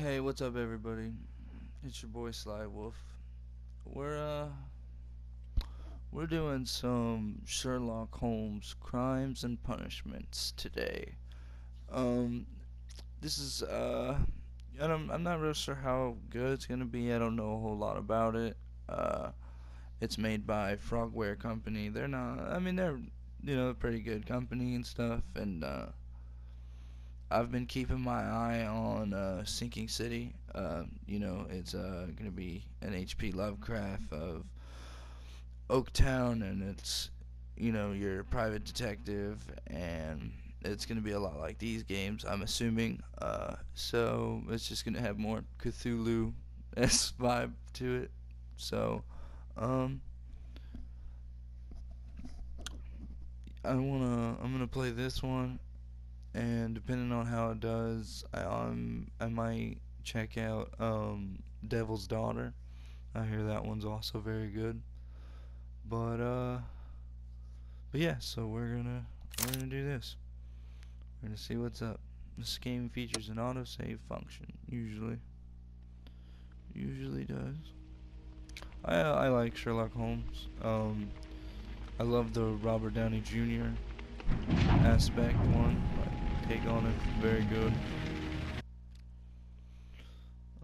Hey, what's up, everybody? It's your boy Sly Wolf. We're uh we're doing some Sherlock Holmes crimes and punishments today. Um, this is I'm not real sure how good it's gonna be. I don't know a whole lot about it. It's made by Frogware Company. They're not. I mean, they're a pretty good company and stuff. And I've been keeping my eye on Sinking City. It's gonna be an H.P. Lovecraft of Oaktown, and it's your private detective, and it's gonna be a lot like these games, I'm assuming. So it's just gonna have more Cthulhu s vibe to it. So, um, I'm gonna play this one, and depending on how it does, I might check out Devil's Daughter. I hear that one's also very good. But but yeah, so we're gonna do this. We're gonna see what's up. This game features an autosave function. Usually does. I like Sherlock Holmes. I love the Robert Downey Jr. aspect one. Like, take on it, very good.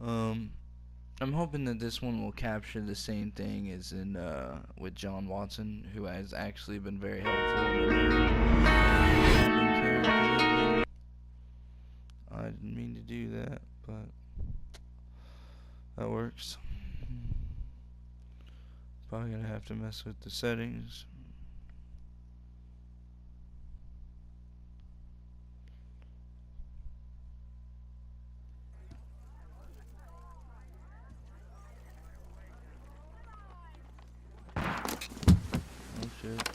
Um, I'm hoping that this one will capture the same thing as in with John Watson, who has actually been very helpful in the character. I didn't mean to do that, but that works. Probably gonna have to mess with the settings. Oh shit.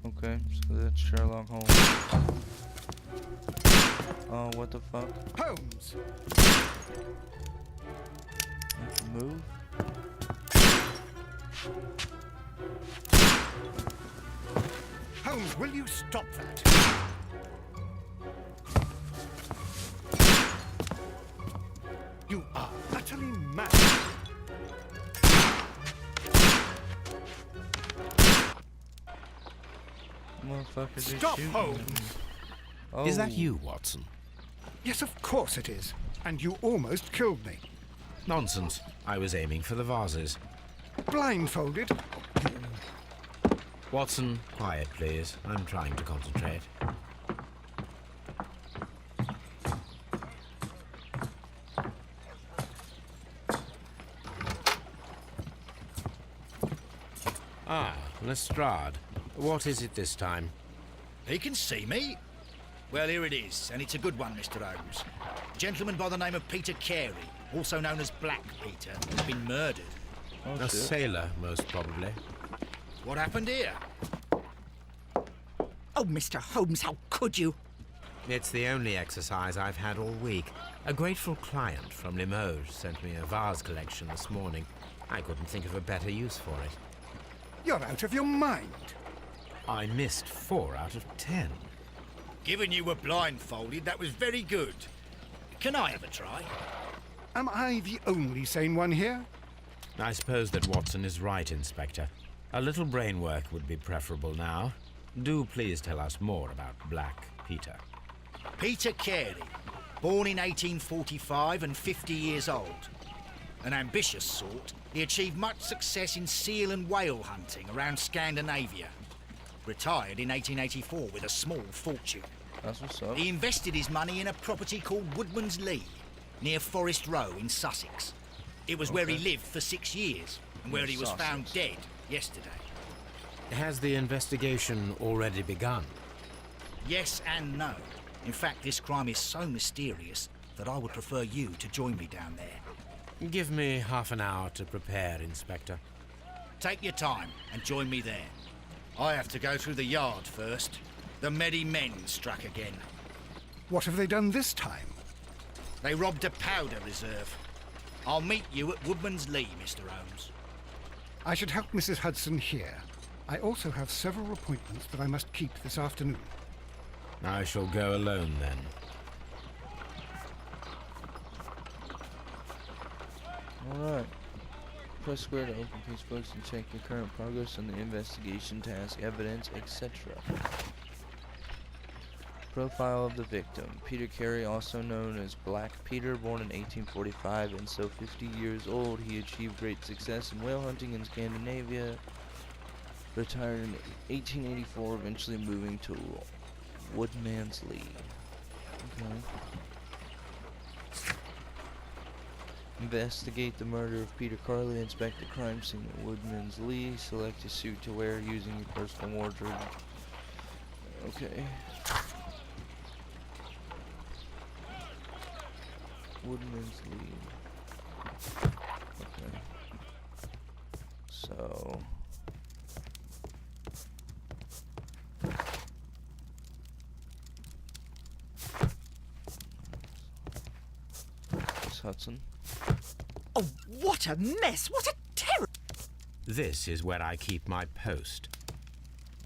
Okay, so that's Sherlock Holmes. Oh, what the fuck? Holmes! I have to move? Holmes, will you stop that? You are utterly mad. Motherfucker just Stop, shooting Holmes! at me. Oh. Is that you, Watson? Yes, of course it is. And you almost killed me. Nonsense. I was aiming for the vases. Blindfolded? Watson, quiet, please. I'm trying to concentrate. Ah, Lestrade. What is it this time? He can see me. Well, here it is, and it's a good one, Mr. Holmes. A gentleman by the name of Peter Carey, also known as Black Peter, has been murdered. Oh, A shit. sailor, most probably. What happened here? Oh, Mr. Holmes, how could you? It's the only exercise I've had all week. A grateful client from Limoges sent me a vase collection this morning. I couldn't think of a better use for it. You're out of your mind. I missed 4 out of 10. Given you were blindfolded, that was very good. Can I have a try? Am I the only sane one here? I suppose that Watson is right, Inspector. A little brain work would be preferable now. Do please tell us more about Black Peter. Peter Carey, born in 1845 and 50 years old. An ambitious sort, he achieved much success in seal and whale hunting around Scandinavia. Retired in 1884 with a small fortune. That's what's up. He invested his money in a property called Woodman's Lee, near Forest Row in Sussex. It was where he lived for 6 years, and where he was found dead yesterday. Has the investigation already begun? Yes and no. In fact, this crime is so mysterious that I would prefer you to join me down there. Give me half an hour to prepare, Inspector. Take your time and join me there. I have to go through the yard first. The Merry Men struck again. What have they done this time? They robbed a powder reserve. I'll meet you at Woodman's Lee, Mr. Holmes. I should help Mrs. Hudson here. I also have several appointments that I must keep this afternoon. I shall go alone then. Alright. Press square to open page books and check your current progress on the investigation, task, evidence, etc. Profile of the victim. Peter Carey, also known as Black Peter, born in 1845 and so 50 years old. He achieved great success in whale hunting in Scandinavia. Retired in 1884, eventually moving to Woodman's Lee. Okay. Investigate the murder of Peter Carley. Inspect the crime scene at Woodman's Lee. Select a suit to wear using your personal wardrobe. Okay. Woodman's Lee. Okay. So. Miss Hudson. Oh, what a mess! What a terror! This is where I keep my post.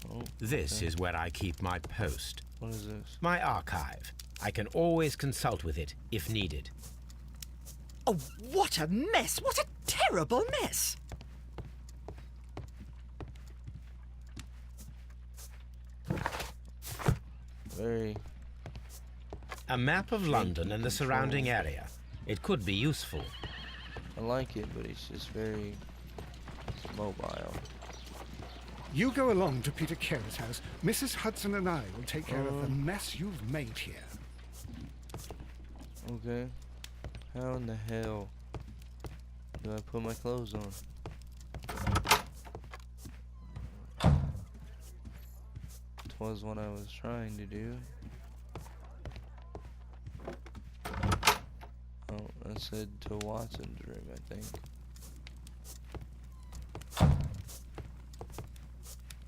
Oh, This okay. is where I keep my post. What is this? My archive. I can always consult with it if needed. Oh, what a mess! What a terrible mess! Very. A map of London and the surrounding area. It could be useful. I like it, but it's just very mobile. You go along to Peter Carey's house. Mrs. Hudson and I will take care of the mess you've made here. Okay. How in the hell do I put my clothes on? Twas what I was trying to do. Oh, I said to Watson's room, I think.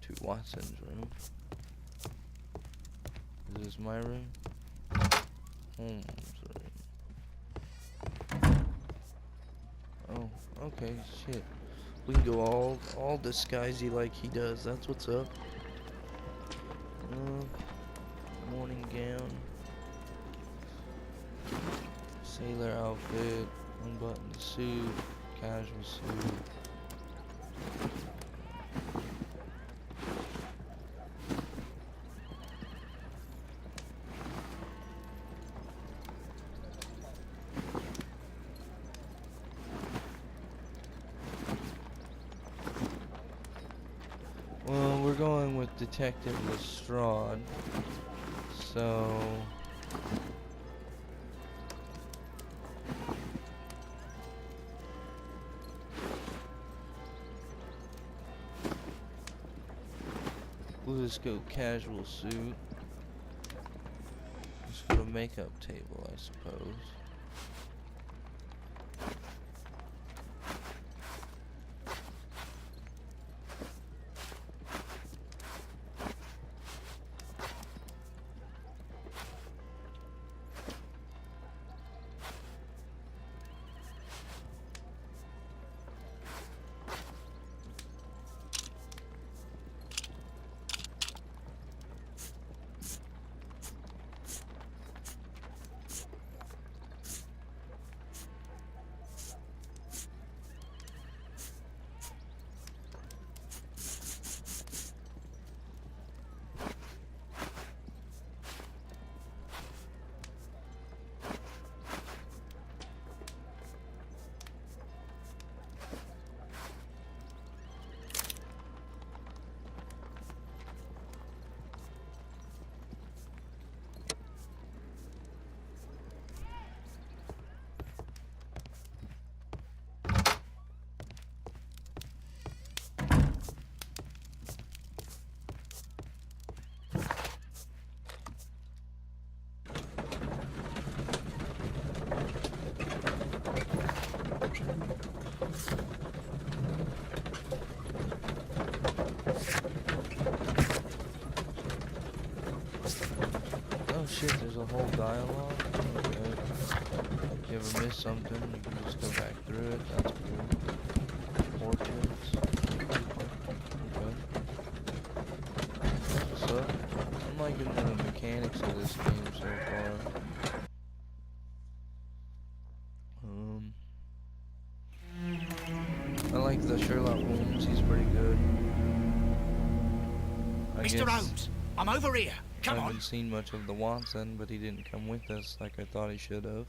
To Watson's room. Is this my room? Holmes' room. Oh, okay, shit. We can go all disguisey like he does. That's what's up. Morning gown. Sailor outfit. Unbuttoned suit. Casual suit. Well, we're going with Detective Lestrade, so we'll just go casual suit. Just go to makeup table, I suppose. Oh shit, there's a whole dialogue? Okay. If you ever miss something, you can just go back through it. That's cool. Portraits. Okay. What's up? I'm liking the mechanics of this game so far. I like the Sherlock Holmes. He's pretty good. Mr. Holmes, I'm over here. Come I on. haven't seen much of the Watson, but he didn't come with us like I thought he should have.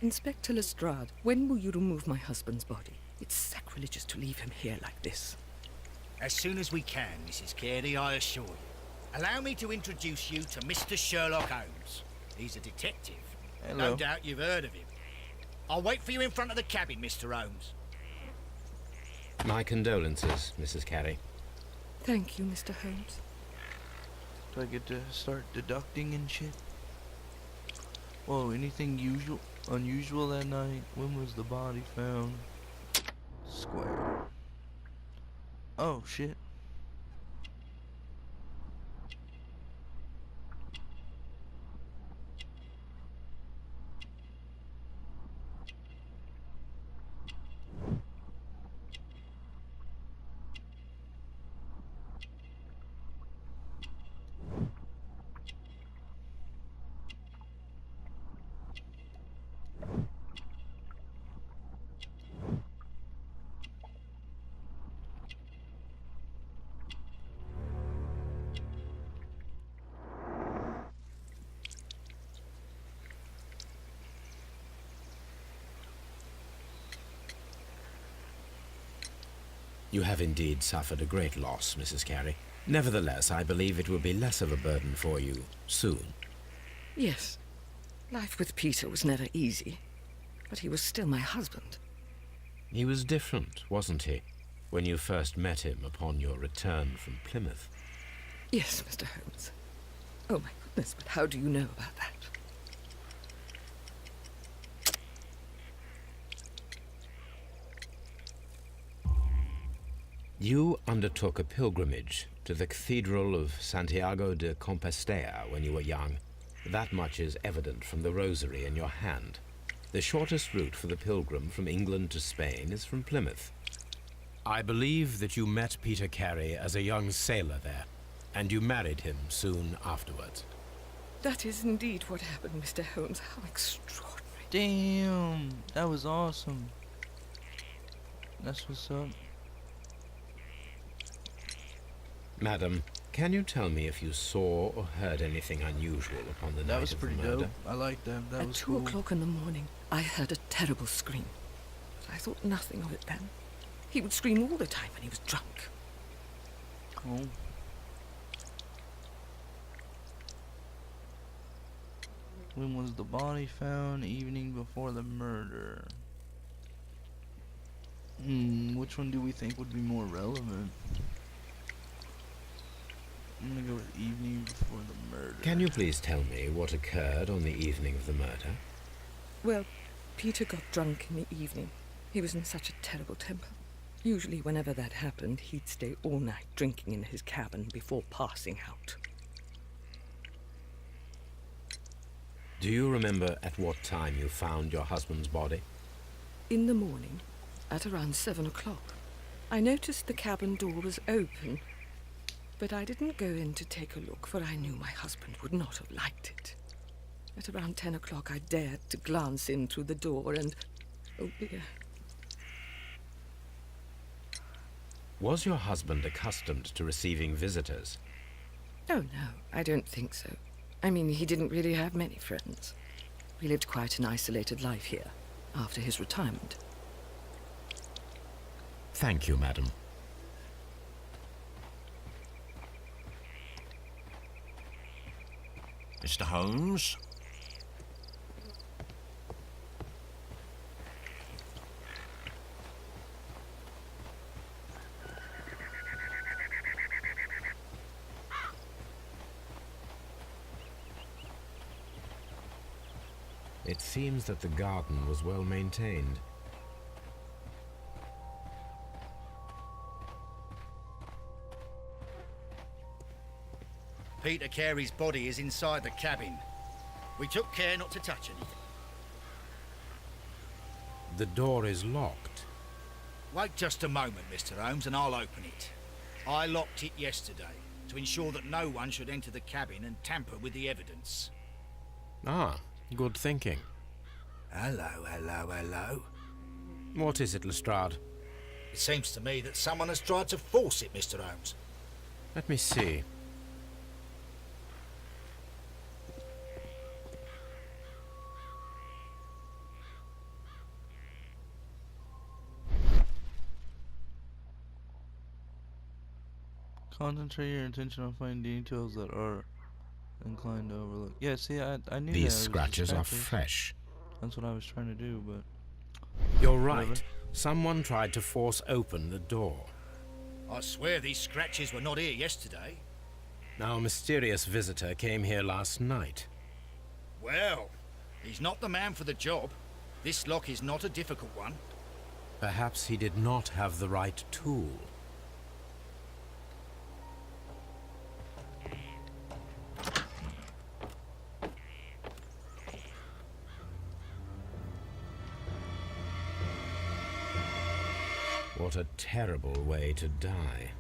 Inspector Lestrade, when will you remove my husband's body? It's sacrilegious to leave him here like this. As soon as we can, Mrs. Carey, I assure you. Allow me to introduce you to Mr. Sherlock Holmes. He's a detective. Hello. No doubt you've heard of him. I'll wait for you in front of the cabin, Mr. Holmes. My condolences, Mrs. Carey. Thank you, Mr. Holmes. Do I get to start deducting and shit? Whoa, anything unusual that night? When was the body found? Square. Oh, shit. You have indeed suffered a great loss, Mrs. Carey. Nevertheless, I believe it will be less of a burden for you soon. Yes. Life with Peter was never easy, but he was still my husband. He was different, wasn't he, when you first met him upon your return from Plymouth? Yes, Mr. Holmes. Oh, my goodness, but how do you know about that? You undertook a pilgrimage to the Cathedral of Santiago de Compostela when you were young. That much is evident from the rosary in your hand. The shortest route for the pilgrim from England to Spain is from Plymouth. I believe that you met Peter Carey as a young sailor there, and you married him soon afterwards. That is indeed what happened, Mr. Holmes. How extraordinary. Damn, that was awesome. That's what's up. Madam, can you tell me if you saw or heard anything unusual upon the That night was of the pretty murder? dope. I like that. That At was 2 cool. o'clock in the morning, I heard a terrible scream. But I thought nothing of it then. He would scream all the time when he was drunk. Oh. When was the body found? Evening before the murder. Which one do we think would be more relevant? I'm gonna go with evening before the murder. Can you please tell me what occurred on the evening of the murder? Well, Peter got drunk in the evening. He was in such a terrible temper. Usually whenever that happened, he'd stay all night drinking in his cabin before passing out. Do you remember at what time you found your husband's body? In the morning, at around 7 o'clock, I noticed the cabin door was open, but I didn't go in to take a look, for I knew my husband would not have liked it. At around 10 o'clock, I dared to glance in through the door and... oh dear. Was your husband accustomed to receiving visitors? Oh no, I don't think so. I mean, he didn't really have many friends. We lived quite an isolated life here, after his retirement. Thank you, madam. Mr. Holmes? It seems that the garden was well maintained. Peter Carey's body is inside the cabin. We took care not to touch anything. The door is locked. Wait just a moment, Mr. Holmes, and I'll open it. I locked it yesterday to ensure that no one should enter the cabin and tamper with the evidence. Ah, good thinking. Hello, hello, hello. What is it, Lestrade? It seems to me that someone has tried to force it, Mr. Holmes. Let me see. Concentrate your attention on finding details that are inclined to overlook. Yeah, see, I knew that. These It was scratches are scratches. fresh. That's what I was trying to do, but... You're right. Whatever. Someone tried to force open the door. I swear these scratches were not here yesterday. Our mysterious visitor came here last night. Well, he's not the man for the job. This lock is not a difficult one. Perhaps he did not have the right tool. What a terrible way to die.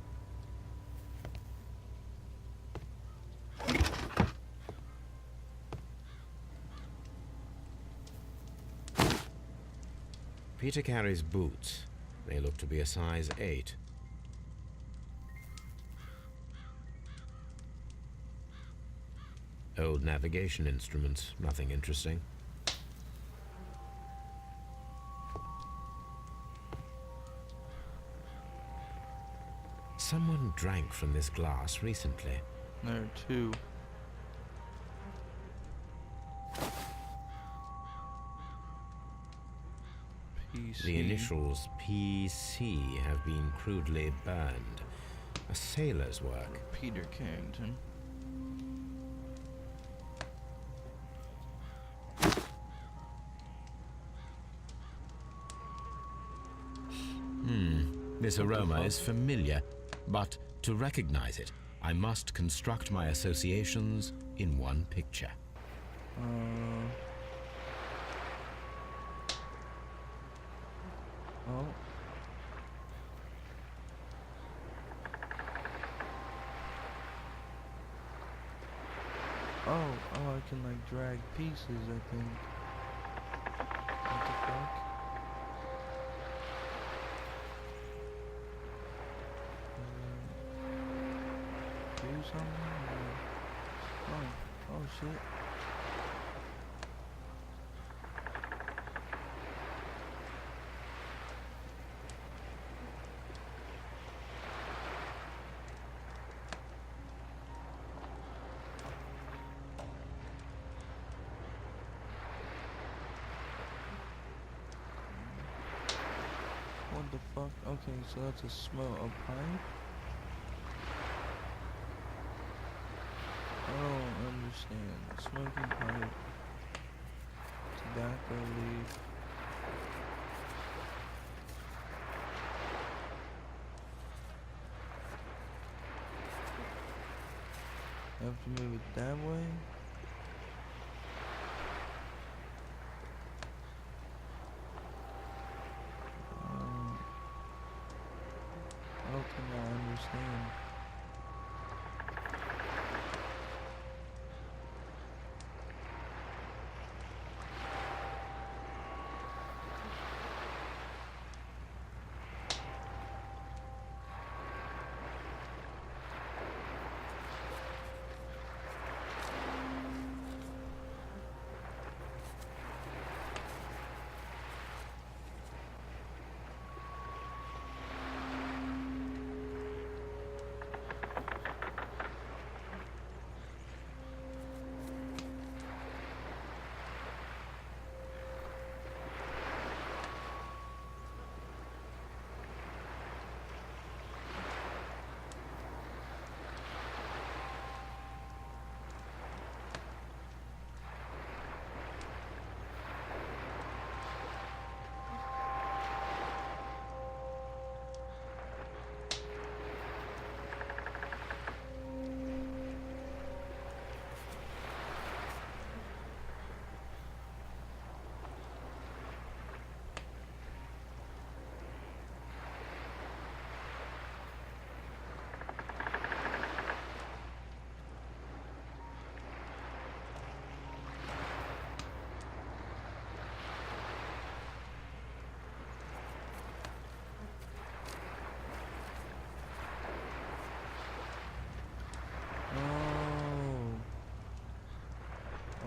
Peter carries boots. They look to be a size 8. Old navigation instruments, nothing interesting. Someone drank from this glass recently. There are two. PC. The initials PC have been crudely burned. A sailor's work. Peter Carrington. This aroma is familiar, but to recognize it, I must construct my associations in one picture. Oh. Oh, I can like drag pieces, I think. What the fuck? Do something? Oh shit. What the fuck? Okay, so that's a pipe? I don't understand. Smoking pipe. Tobacco leaf. I have to move it that way? I don't think I understand.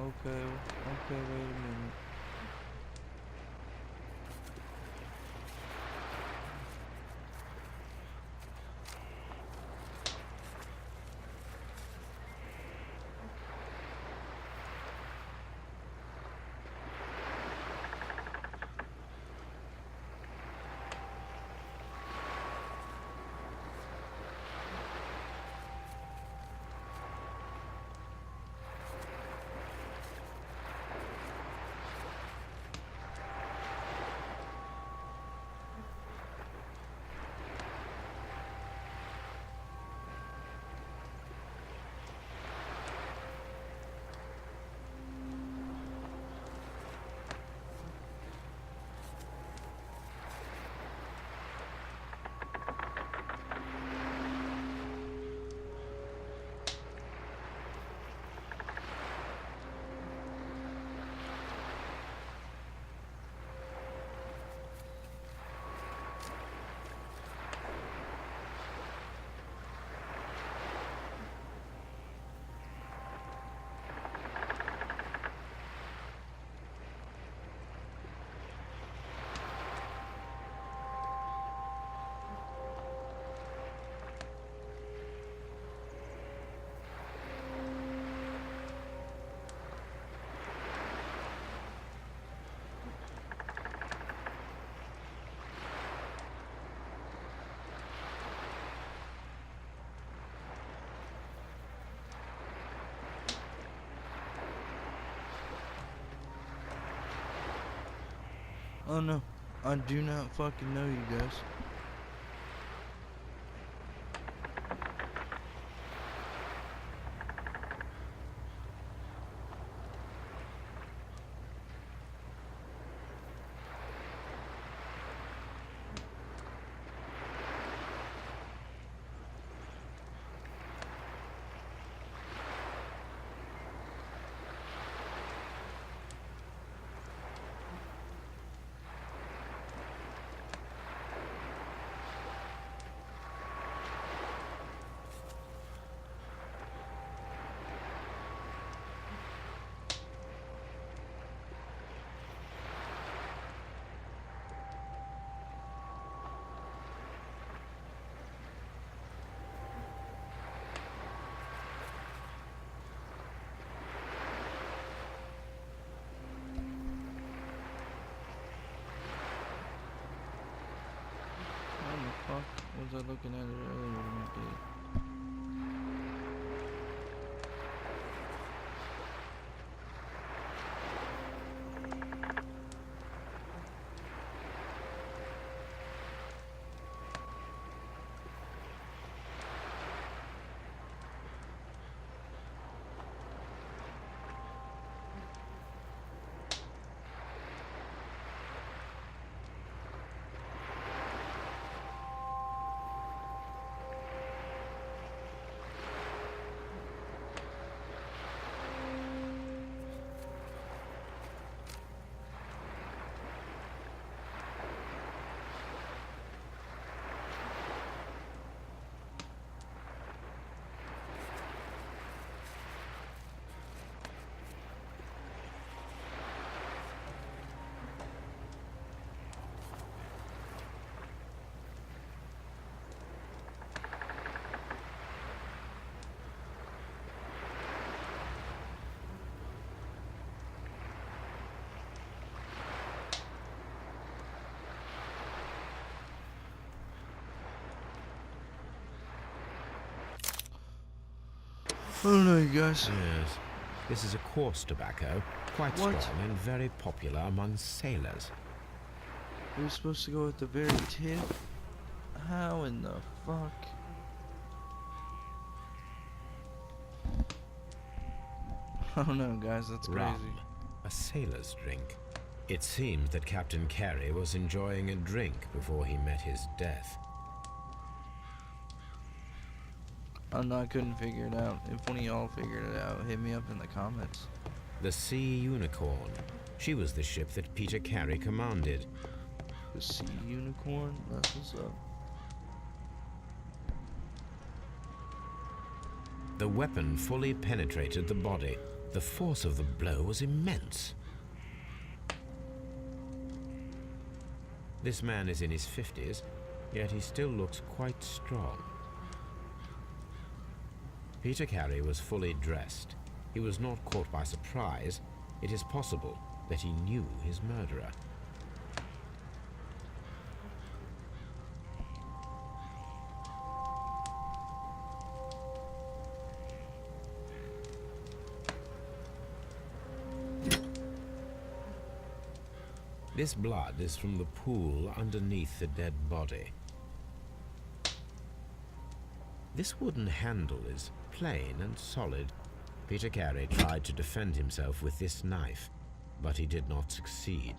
Okay, wait a minute. Oh no, I do not fucking know you guys. How the fuck was I looking at it earlier when I did? I don't know, you guys. Yes. This is a coarse tobacco, quite What? strong and very popular among sailors. We're supposed to go at the very tip? How in the fuck? I don't know, guys, that's crazy. Rum, a sailor's drink. It seems that Captain Carey was enjoying a drink before he met his death. I couldn't figure it out. If one of y'all figured it out, hit me up in the comments. The Sea Unicorn. She was the ship that Peter Carey commanded. The Sea Unicorn? That's what's up. The weapon fully penetrated the body, The force of the blow was immense. This man is in his 50s, yet he still looks quite strong. Peter Carey was fully dressed. He was not caught by surprise. It is possible that he knew his murderer. This blood is from the pool underneath the dead body. This wooden handle is plain and solid. Peter Carey tried to defend himself with this knife, but he did not succeed.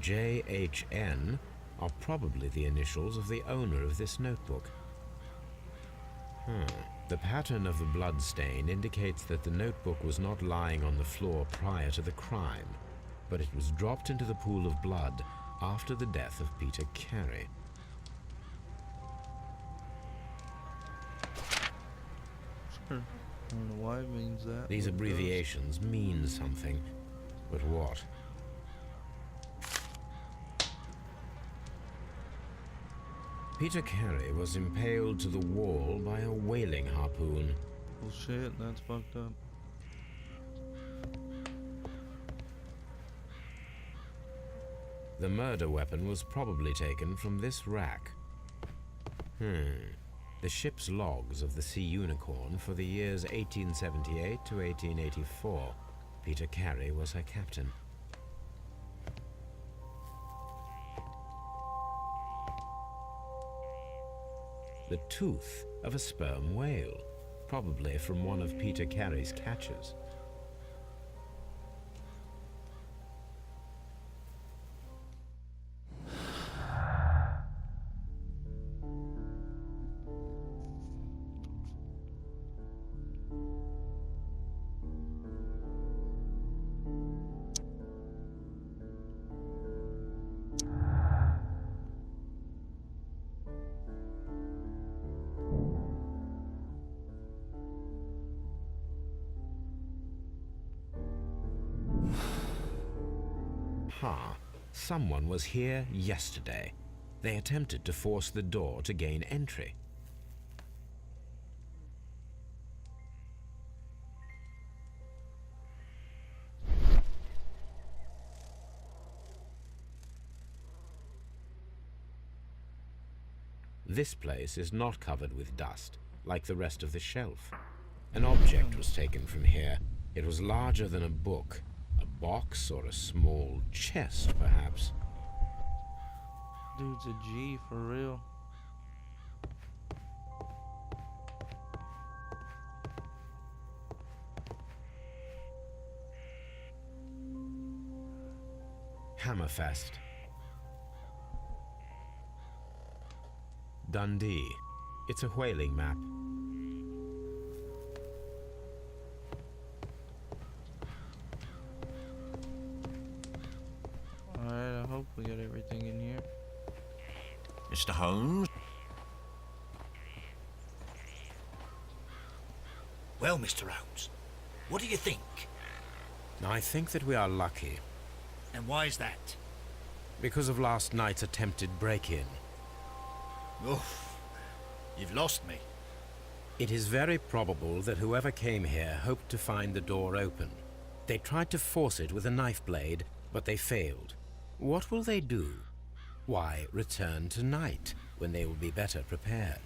JHN are probably the initials of the owner of this notebook. The pattern of the blood stain indicates that the notebook was not lying on the floor prior to the crime, but it was dropped into the pool of blood after the death of Peter Carey. Sure. I don't know why it means that. These abbreviations mean something, but what? Peter Carey was impaled to the wall by a whaling harpoon. Bullshit, that's fucked up. The murder weapon was probably taken from this rack. The ship's logs of the Sea Unicorn for the years 1878 to 1884. Peter Carey was her captain. The tooth of a sperm whale, probably from one of Peter Carey's catches. Someone was here yesterday. They attempted to force the door to gain entry. This place is not covered with dust, like the rest of the shelf. An object was taken from here. It was larger than a book. A box or a small chest, perhaps. Dude's a G for real. Hammerfest. Dundee. It's a whaling map. Alright, I hope we got everything in here. Mr. Holmes? Well, Mr. Holmes, what do you think? I think that we are lucky, And why is that? because of last night's attempted break-in. Oof, you've lost me. It is very probable that whoever came here hoped to find the door open. They tried to force it with a knife blade, but they failed. What will they do? Why, return tonight, when they will be better prepared.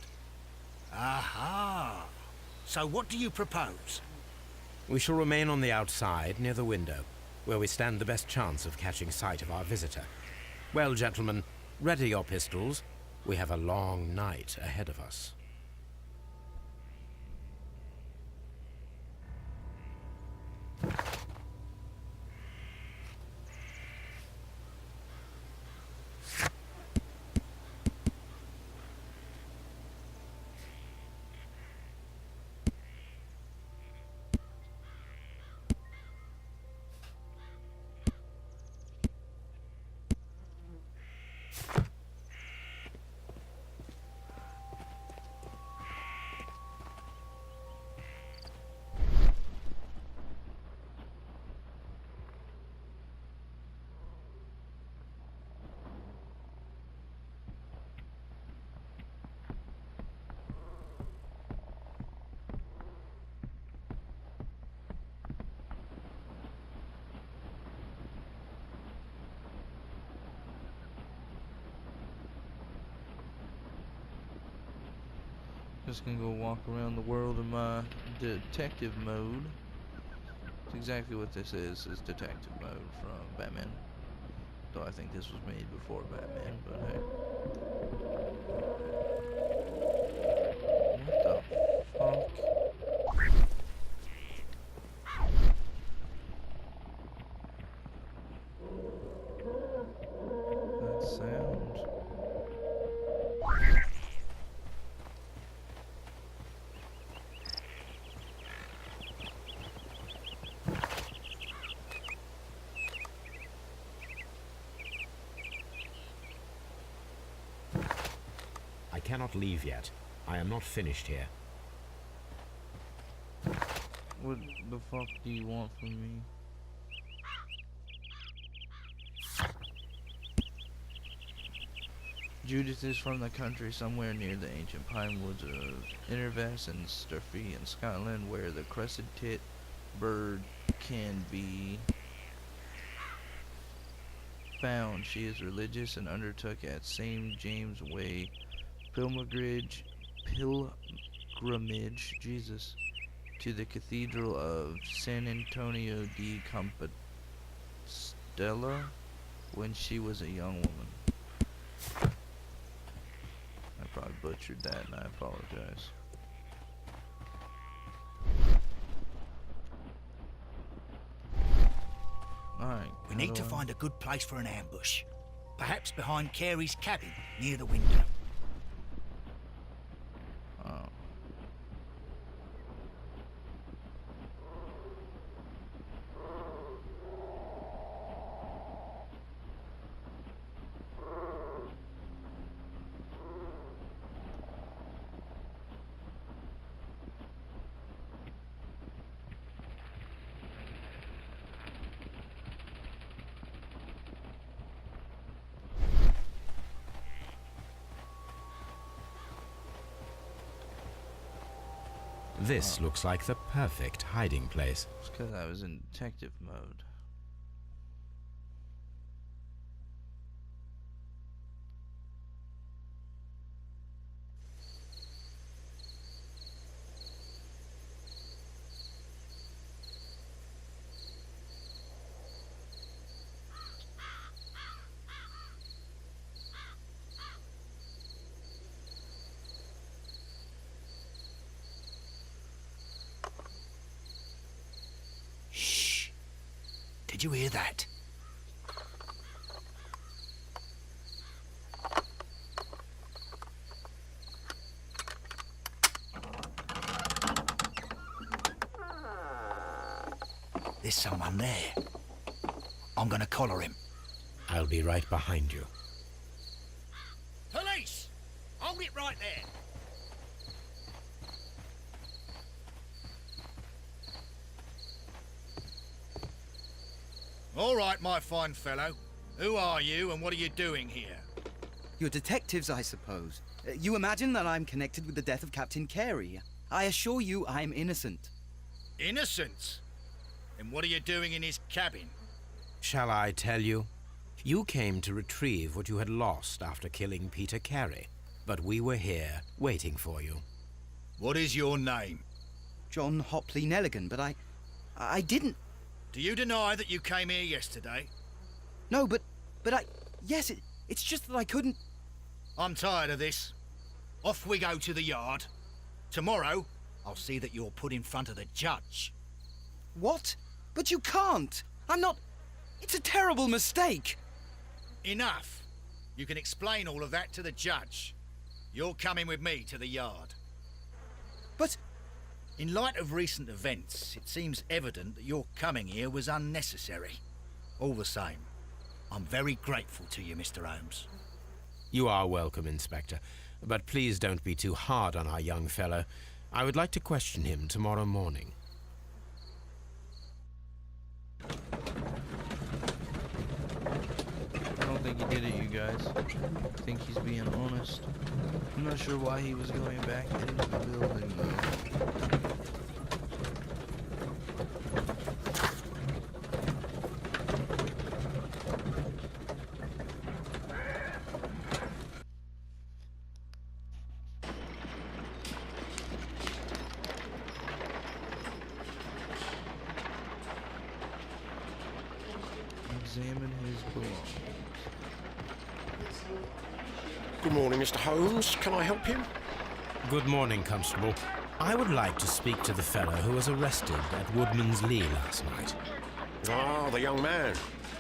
Aha! So what do you propose? We shall remain on the outside, near the window, where we stand the best chance of catching sight of our visitor. Well, gentlemen, ready your pistols. We have a long night ahead of us. Just gonna go walk around the world in my detective mode. It's exactly what this is detective mode from Batman. Though I think this was made before Batman, but hey. What the fuck? That sound. I cannot leave yet. I am not finished here. What the fuck do you want from me? Judith is from the country somewhere near the ancient pine woods of Innervest and Sturfey in Scotland, where the crested tit bird can be found. She is religious and undertook at St. James Way pilgrimage, Jesus, to the Cathedral of San Antonio de Compostela when she was a young woman. I probably butchered that and I apologize. Alright. We need to find a good place for an ambush. Perhaps behind Carey's cabin, near the window. Oh. This looks like the perfect hiding place. It's because I was in detective mode. Shh. Did you hear that? There's someone there. I'm gonna collar him. I'll be right behind you. Police! Hold it right there. All right, my fine fellow. Who are you and what are you doing here? You're detectives, I suppose. You imagine that I'm connected with the death of Captain Carey. I assure you I'm innocent. Innocent? And what are you doing in his cabin? Shall I tell you? You came to retrieve what you had lost after killing Peter Carey, but we were here waiting for you. What is your name? John Hopley Nelligan, but I didn't... Do you deny that you came here yesterday? No, but yes, it's just that I couldn't... I'm tired of this. Off we go to the yard. Tomorrow, I'll see that you're put in front of the judge. What? But you can't! I'm not... It's a terrible mistake! Enough. You can explain all of that to the judge. You're coming with me to the yard. But... In light of recent events, it seems evident that your coming here was unnecessary. All the same, I'm very grateful to you, Mr. Holmes. You are welcome, Inspector, but please don't be too hard on our young fellow. I would like to question him tomorrow morning. I don't think he did it, you guys. I think he's being honest. I'm not sure why he was going back into the building, though. examine his belongings. Good morning, Mr. Holmes. Can I help you? Good morning, Constable. I would like to speak to the fellow who was arrested at Woodman's Lee last night. Ah, the young man.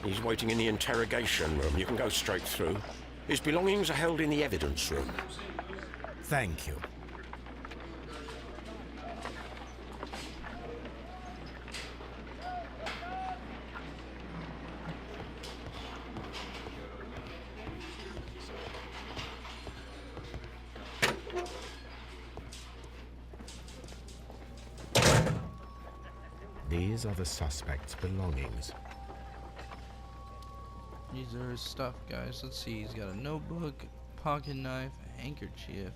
He's waiting in the interrogation room. You can go straight through. His belongings are held in the evidence room. Thank you. These are the suspect's belongings. These are his stuff, guys. Let's see. He's got a notebook, pocket knife, a handkerchief,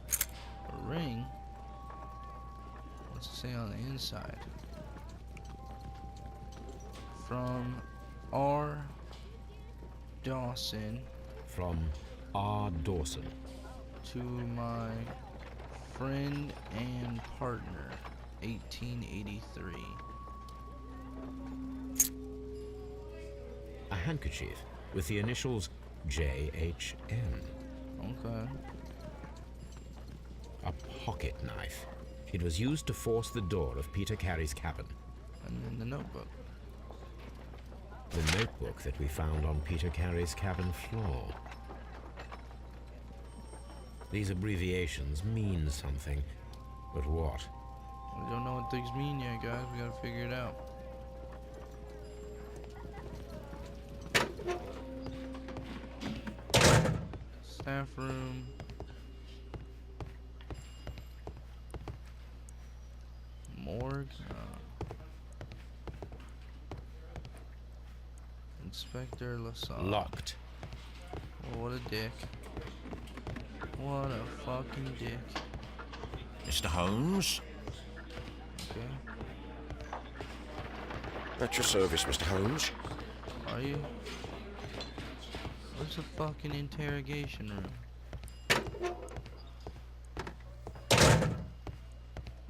a ring. What's it say on the inside? From R. Dawson From R. Dawson. to my friend and partner, 1883. A handkerchief with the initials J.H.M. Okay. A pocket knife. It was used to force the door of Peter Carey's cabin. And then the notebook. The notebook that we found on Peter Carey's cabin floor. These abbreviations mean something, but what? We don't know what things mean yet, guys. We gotta figure it out. Staff room. Morgue. Inspector LaSalle. Locked. Oh, what a dick. What a fucking dick. Mr. Holmes? Okay. At your service, Mr. Holmes. Are you? Where's the fucking interrogation room?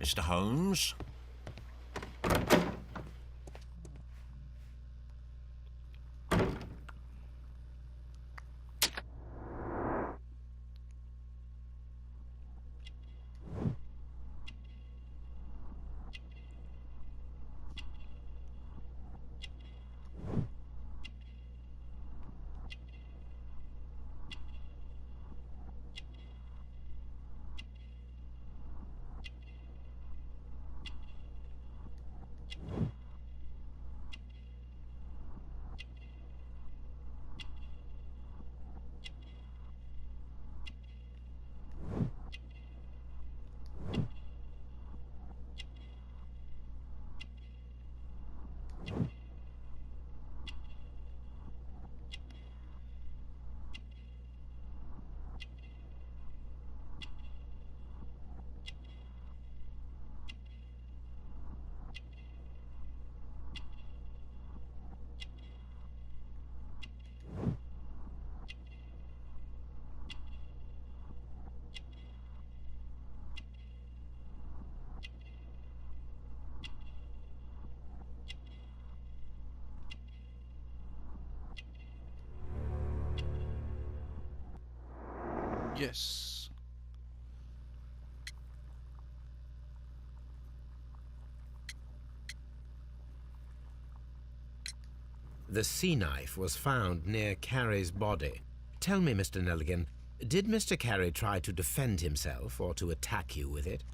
Mr. Holmes? Yes. The sea knife was found near Carey's body. Tell me, Mr. Nelligan, did Mr. Carey try to defend himself or to attack you with it?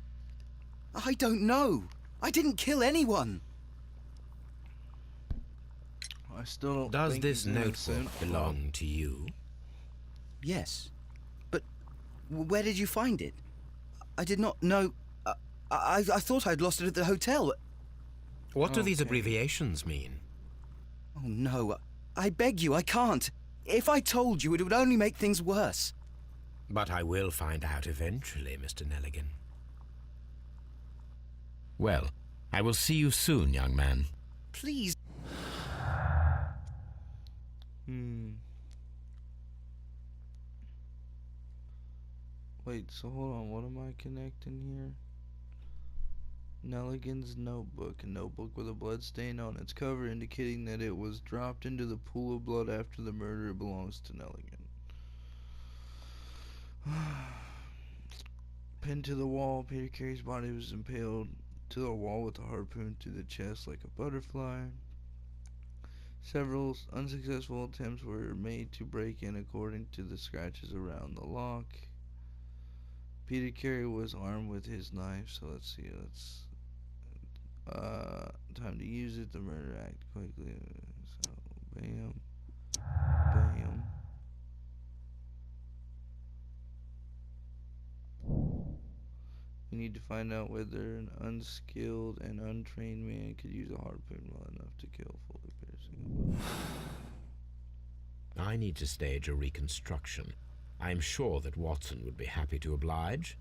I don't know. I didn't kill anyone. I still don't Does think this he's innocent. notebook belong to you? Yes. But where did you find it? I did not know. I thought I'd lost it at the hotel. What do these Okay. abbreviations mean? Oh, no. I beg you, I can't. If I told you, it would only make things worse. But I will find out eventually, Mr. Nelligan. Well, I will see you soon, young man. Please. Wait, so hold on. What am I connecting here? Nelligan's notebook, a notebook with a blood stain on its cover indicating that it was dropped into the pool of blood after the murder. It belongs to Nelligan. Pinned to the wall, Peter Carey's body was impaled to the wall with a harpoon through the chest like a butterfly. Several unsuccessful attempts were made to break in according to the scratches around the lock. Peter Carey was armed with his knife, so let's see, time to use it. The murder act quickly. So, bam. Bam. We need to find out whether an unskilled and untrained man could use a harpoon well enough to kill fully piercing. I need to stage a reconstruction. I'm sure that Watson would be happy to oblige.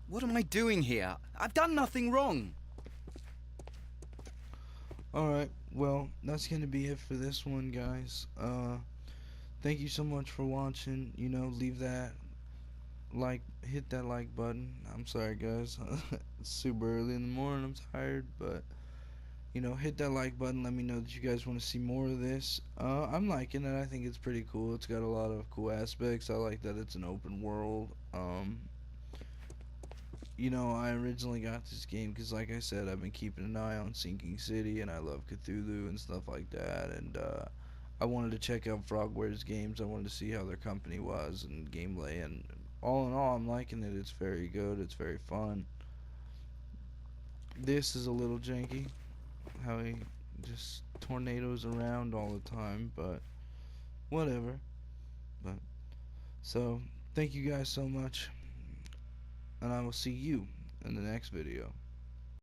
What am I doing here? I've done nothing wrong. Alright, well, that's gonna be it for this one, guys. Thank you so much for watching. You know, leave that like, hit that like button. I'm sorry, guys. It's super early in the morning. I'm tired, but you know, hit that like button. Let me know that you guys want to see more of this. I'm liking it. I think it's pretty cool. It's got a lot of cool aspects. I like that it's an open world. You know, I originally got this game because, like I said, I've been keeping an eye on Sinking City, and I love Cthulhu and stuff like that, and I wanted to check out Frogware's games. I wanted to see how their company was and gameplay, and all in all, I'm liking it. It's very good. It's very fun. This is a little janky, how he just tornadoes around all the time, but whatever. But so, thank you guys so much, and I will see you in the next video.